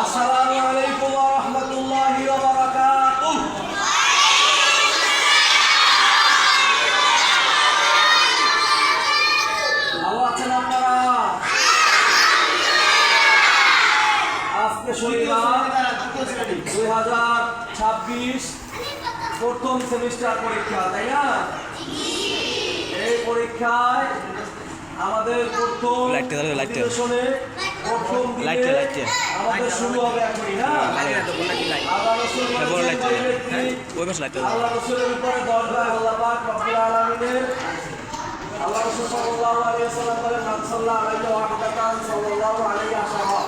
আসসালামু আলাইকুম ওয়া রাহমাতুল্লাহি ওয়া বারাকাতুহু। ভালো আছেন আপনারা? আজকে শনিবার 2026 প্রথম সেমিস্টার পরীক্ষা, তাই না? এই পরীক্ষায় আমাদের প্রথম অধিবেশনে প্রথম দিনে আমাদের শুরু হবে এখনই, না? আল্লাহ রাসূলের উপরে দরজা আল্লাহ পাক রব্বুল আলামিনের আল্লাহ রাসূল সাল্লাল্লাহু আলাইহি ওয়াসাল্লাম বলেন মান সাল্লাল্লাহু আলাইহি ওয়াসাল্লাম সাল্লাল্লাহু আলাইহি ওয়াসাল্লাম,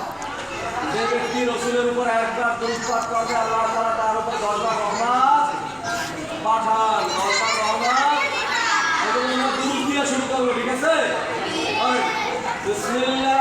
যে ব্যক্তি রাসূলের উপর একবার দরুদ পাঠ করবে আল্লাহ তাআলা তার উপর দরজা রহমত পাঠান, দরজা রহমত। এজন্য আমরা দরুদ দিয়ে শুরু করব, ঠিক আছে? বিসমিল্লাহ